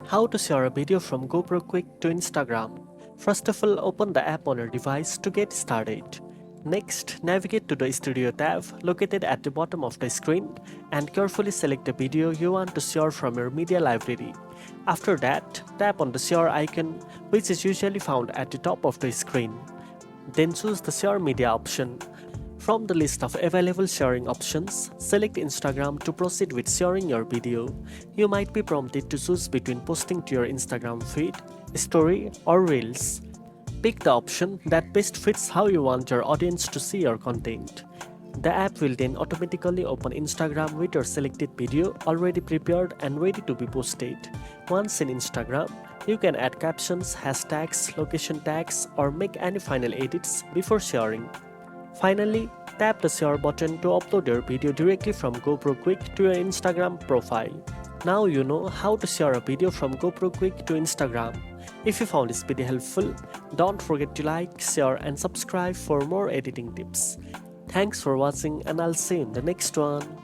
How to share a video from GoPro Quik to Instagram. First of all, open the app on your device to get started. Next, navigate to the Studio tab located at the bottom of the screen and carefully select the video you want to share from your media library. After that, tap on the share icon, which is usually found at the top of the screen. Then choose the share media option. From the list of available sharing options, select Instagram to proceed with sharing your video. You might be prompted to choose between posting to your Instagram feed, story, or reels. Pick the option that best fits how you want your audience to see your content. The app will then automatically open Instagram with your selected video already prepared and ready to be posted. Once in Instagram, you can add captions, hashtags, location tags, or make any final edits before sharing. Finally, tap the share button to upload your video directly from GoPro Quik to your Instagram profile. Now you know how to share a video from GoPro Quik to Instagram. If you found this video helpful, don't forget to like, share and subscribe for more editing tips. Thanks for watching and I'll see you in the next one.